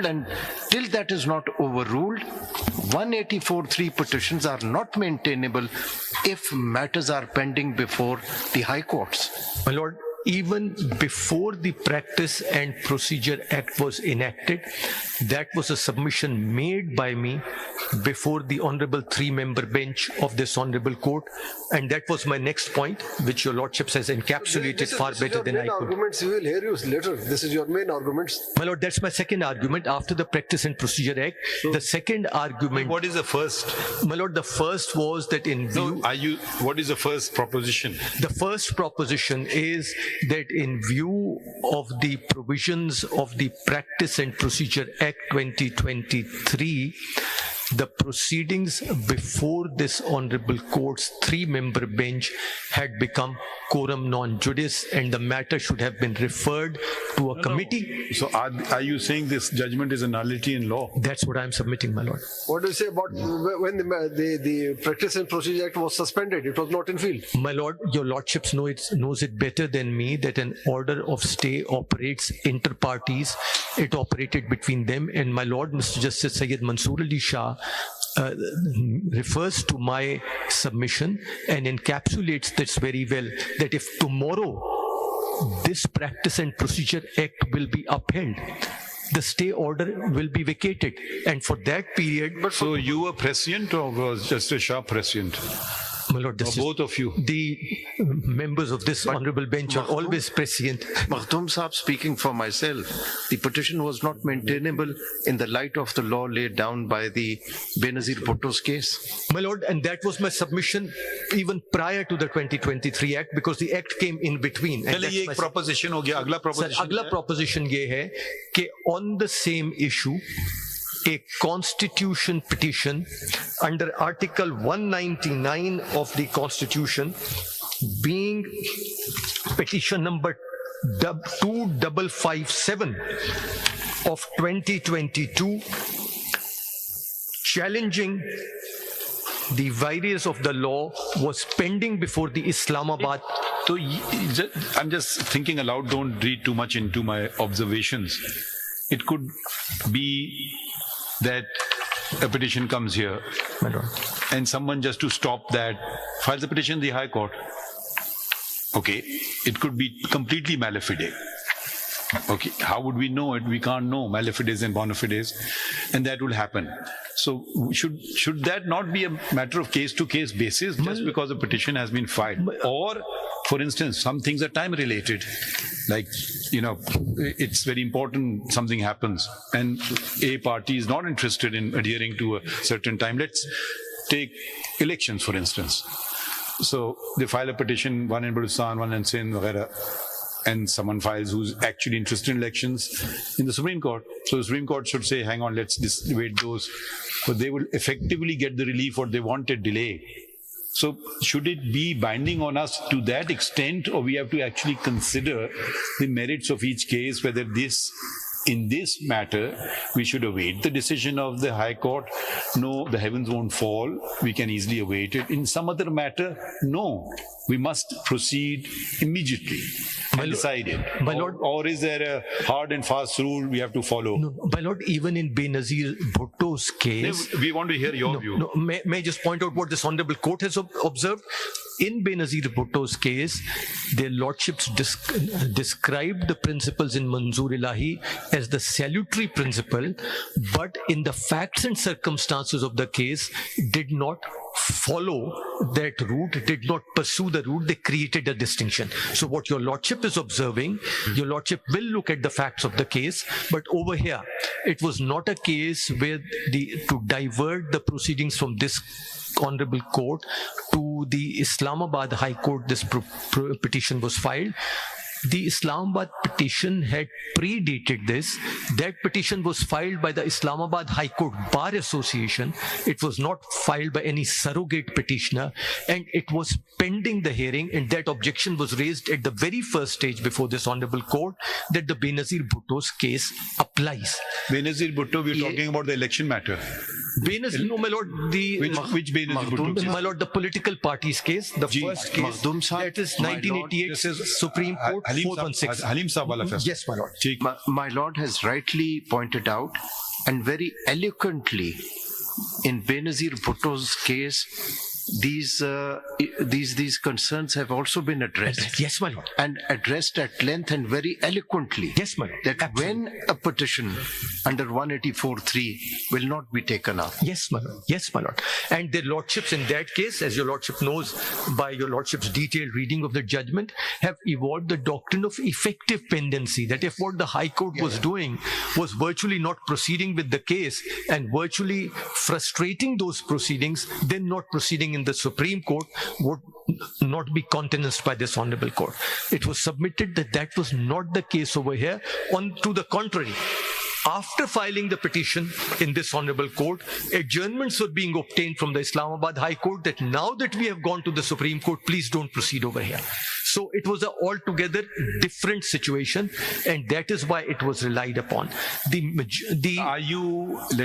overruled, and till that is not overruled, 184(3) petitions are not maintainable if matters are pending before the High Courts. My Lord, even before the Practice and Procedure Act was enacted, that was a submission made by me before the Honorable three-member bench of this Honorable Court, and that was my next point, which your Lordships has encapsulated far better than I could. Arguments, we will hear you later. This is your main arguments. My Lord, that's my second argument after the Practice and Procedure Act. The second argument... What is the first? My Lord, the first was that in view... What is the first proposition? The first proposition is that in view of the provisions of the Practice and Procedure Act 2023, the proceedings before this Honorable Court's three-member bench had become quorum non judice, and the matter should have been referred to a committee. So are you saying this judgment is a nullity in law? That's what I'm submitting, my Lord. What do you say about when the Practice and Procedure Act was suspended? It was not in field. My Lord, your Lordships knows it better than me that an order of stay operates inter partes. It operated between them, and my Lord, Mr. Justice Syed Mansoor Ali Shah refers to my submission and encapsulates this very well, that if tomorrow this Practice and Procedure Act will be upheld, the stay order will be vacated, and for that period... So you were prescient, or was Justice Shah prescient? My Lord, this both of you. The members of this honorable bench are always prescient. Makhdoom Saab, speaking for myself, the petition was not maintainable in the light of the law laid down by the Benazir Bhutto's case. My Lord, and that was my submission even prior to the 2023 Act, because the Act came in between. पहले ये एक proposition हो गया, अगला proposition. Sir, अगला proposition ये है कि on the same issue, a constitution petition under Article 199 of the Constitution, being petition number 2557 of 2022, challenging the vires of the law, was pending before the Islamabad. So I'm just thinking aloud, don't read too much into my observations. It could be that a petition comes here and someone, just to stop that, files a petition in the High Court. Okay, it could be completely mala fide. Okay, how would we know it? We can't know mala fides and bona fides, and that will happen. So should that not be a matter of case-to-case basis, just because a petition has been filed? Or, for instance, some things are time-related. Like, it's very important something happens and a party is not interested in adhering to a certain time. Let's take elections, for instance. So they file a petition, one in Balochistan, one in Sindh, etc., and someone files who's actually interested in elections in the Supreme Court. So the Supreme Court should say, hang on, let's wait those. But they will effectively get the relief what they wanted, delay. So should it be binding on us to that extent, or we have to actually consider the merits of each case, whether in this matter, we should await the decision of the High Court? No, the heavens won't fall. We can easily await it. In some other matter, no. We must proceed immediately and decide it. My Lord, or is there a hard and fast rule we have to follow? No, my Lord, even in Benazir Bhutto's case... We want to hear your view. May I just point out what this Honorable Court has observed? In Benazir Bhutto's case, their Lordships described the principles in Manzoor Ilahi as the salutary principle, but in the facts and circumstances of the case, did not follow that route, did not pursue the route. They created a distinction. So what your Lordship is observing, your Lordship will look at the facts of the case, but over here, it was not a case where to divert the proceedings from this Honorable Court to the Islamabad High Court. This petition was filed. The Islamabad petition had predated this. That petition was filed by the Islamabad High Court Bar Association. It was not filed by any surrogate petitioner, and it was pending the hearing, and that objection was raised at the very first stage before this Honorable Court, that the Benazir Bhutto's case applies. Benazir Bhutto, we're talking about the election matter. Benazir, no, my lord, Which Benazir Bhutto? my lord, the political party's case, the first case, Maghdum Sahab, that is my lord, 1988 This is Supreme Court Halim 416. Halim Saab wala faisalah. Yes, my lord. ठीक. My lord has rightly pointed out and very eloquently in Benazir Bhutto's case, these concerns have also been addressed. Yes, my lord. And addressed at length and very eloquently. Yes, my lord. That Absolutely. when a petition under 184(3) will not be taken up. Yes, my lord. Yes, my lord. And their lordships in that case, as your lordship knows by your lordship's detailed reading of the judgment, have evolved the doctrine of effective pendency. That if what the High Court was doing was virtually not proceeding with the case and virtually frustrating those proceedings, then not proceeding in the Supreme Court would not be countenanced by this honorable court. It was submitted that that was not the case over here. To the contrary, after filing the petition in this honorable court, adjournments were being obtained from the Islamabad High Court that now that we have gone to the Supreme Court, please don't proceed over here. So it was an altogether different situation, and that is why it was relied upon. Let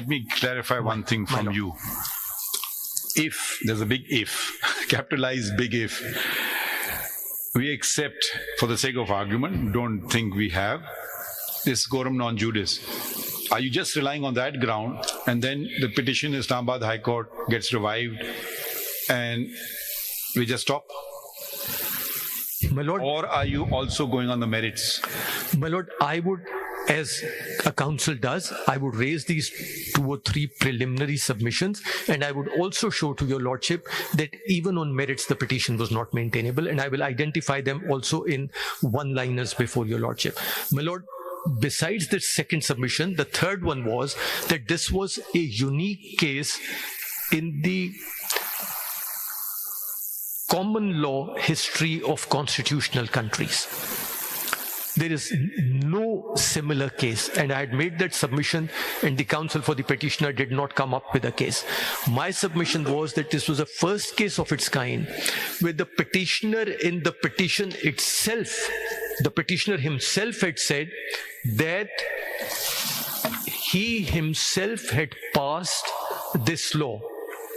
me clarify one thing from you. If, there's a big if, capitalized big if, we accept for the sake of argument, don't think we have, this quorum non judice. Are you just relying on that ground and then the petition in Islamabad High Court gets revived and we just stop? My lord, Or are you also going on the merits? my lord, I would, as a counsel does, I would raise these 2 or 3 preliminary submissions, and I would also show to your lordship that even on merits the petition was not maintainable, and I will identify them also in one-liners before your lordship. My lord, besides the second submission, the third one was that this was a unique case in the common law history of constitutional countries. There is no similar case, and I had made that submission and the counsel for the petitioner did not come up with a case. My submission was that this was the first case of its kind where the petitioner in the petition itself, the petitioner himself had said that he himself had passed this law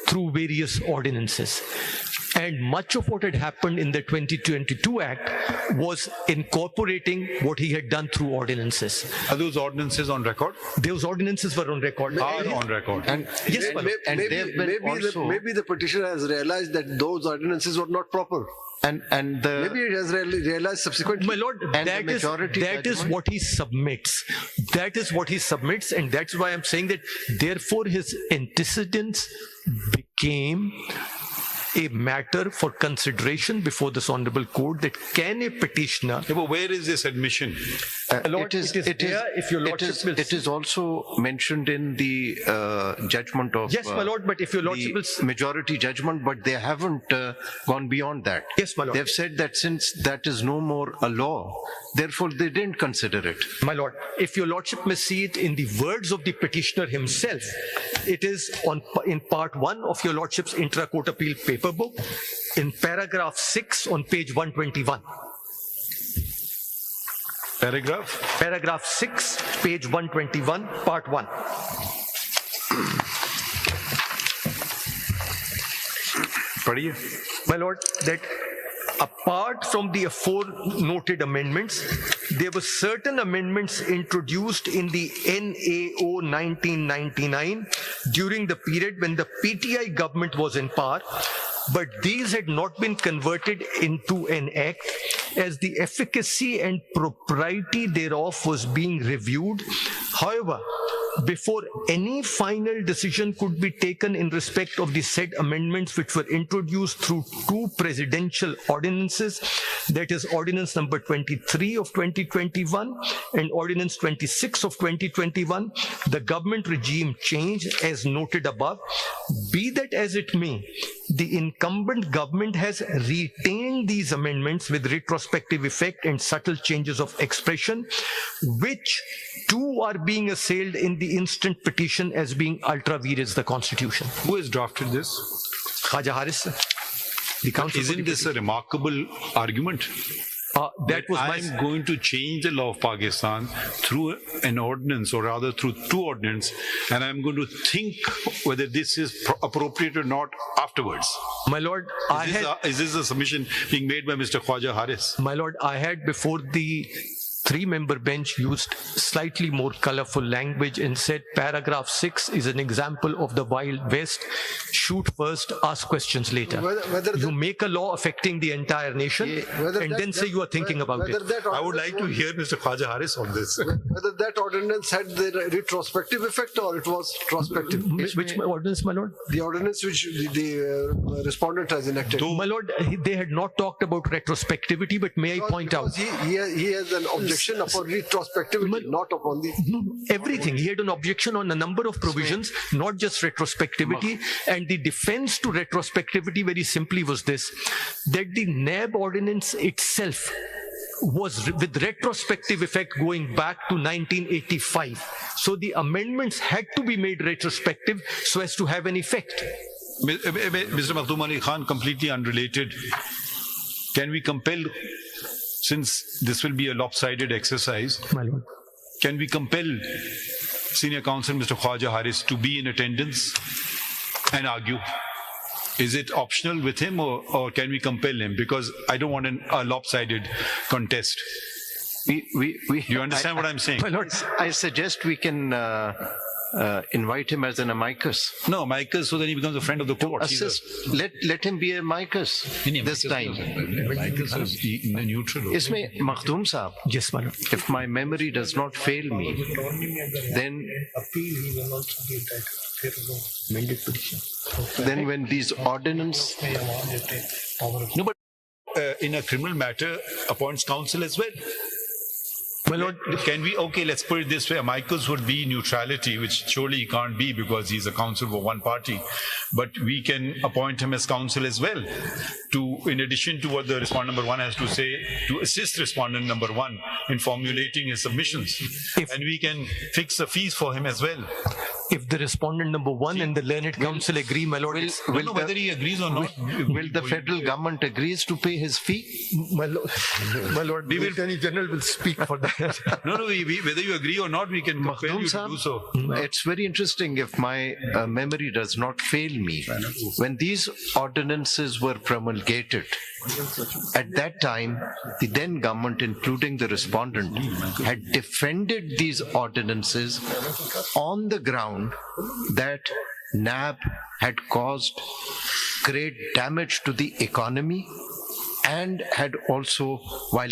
through various ordinances. And much of what had happened in the 2022 Act was incorporating what he had done through ordinances. Are those ordinances on record? Those ordinances were on record. Are on record. And Yes, my lord. and they've been also, maybe the petitioner has realized that those ordinances were not proper. and the Maybe it has realized subsequently. My lord, And that the is majority what he submits. That is what he submits, and that's why I'm saying that therefore his antecedents became a matter for consideration before this honorable court, that can a petitioner... Yeah, but where is this admission? Lord, it is there, if your lordship will... it is also mentioned in the judgment of Yes, my lord, but if your lordship will... the majority judgment, but they haven't gone beyond that. Yes, my lord. They've said that since that is no more a law, therefore they didn't consider it. My lord, if your lordship may see it in the words of the petitioner himself, it is in part 1 of your lordship's intra-court appeal paper book, in paragraph 6 on page 121. Paragraph? Paragraph 6, page 121, part 1. Padhiye. My lord, that apart from the aforementioned amendments, there were certain amendments introduced in the NAO 1999 during the period when the PTI government was in power, but these had not been converted into an act, as the efficacy and propriety thereof was being reviewed. However, before any final decision could be taken in respect of the said amendments which were introduced through 2 presidential ordinances, that is Ordinance number 23 of 2021 and Ordinance 26 of 2021, the government regime change as noted above. Be that as it may, the incumbent government has retained these amendments with retrospective effect and subtle changes of expression, which too are being assailed in the instant petition as being ultra vires the Constitution. Who has drafted this? Khaja Haris, the counsel. Isn't this a remarkable argument? That was my... I'm going to change the law of Pakistan through an ordinance, or rather through two ordinances, and I'm going to think whether this is appropriate or not afterwards. My lord, Is this a submission being made by Mr. Khwaja Haris? My lord, I had before the three-member bench used slightly more colorful language and said paragraph 6 is an example of the Wild West. Shoot first, ask questions later. You make a law affecting the entire nation and then say you are thinking about it. I would like to hear Mr. Khwaja Haris on this. Whether that ordinance had the retrospective effect or it was prospective. Which ordinance, my lord? The ordinance which the respondent has enacted. My lord, they had not talked about retrospectivity, but may I point out... He has an objection upon retrospectivity, not upon the... Everything. He had an objection on a number of provisions, not just retrospectivity. And the defense to retrospectivity very simply was this, that the NAB ordinance itself was with retrospective effect going back to 1985. So the amendments had to be made retrospective so as to have an effect. Mr. Makhdoom Ali Khan, completely unrelated. Can we compel, since this will be a lopsided exercise, My lord. can we compel Senior Counsel Mr. Khwaja Haris to be in attendance and argue? Is it optional with him, or can we compel him? Because I don't want a lopsided contest. You understand what I'm saying? My lord, I suggest we can invite him as an amicus. No, amicus, so then he becomes a friend of the court. Assist. Let him be a amicus this time. Amicus is neutral. Isme Makhdoom Saab, yes, my lord. if my memory does not fail me, then when these ordinance... No, but in a criminal matter, appoints counsel as well. My lord, Can we, okay, let's put it this way, amicus would be neutrality, which surely he can't be because he's a counsel for one party. But we can appoint him as counsel as well, in addition to what the respondent number 1 has to say, to assist respondent number 1 in formulating his submissions. And we can fix a fees for him as well. if the respondent number 1 and the learned counsel agree, my lord, I don't know whether he agrees or not. Will the federal government agrees to pay his fee? my lord, the Attorney General will speak for that. No, whether you agree or not, we can compel you to do so. It's very interesting if my memory does not fail me. When these ordinances were promulgated, at that time, the then government, including the respondent, had defended these ordinances on the ground that NAB had caused great damage to the economy and had also violated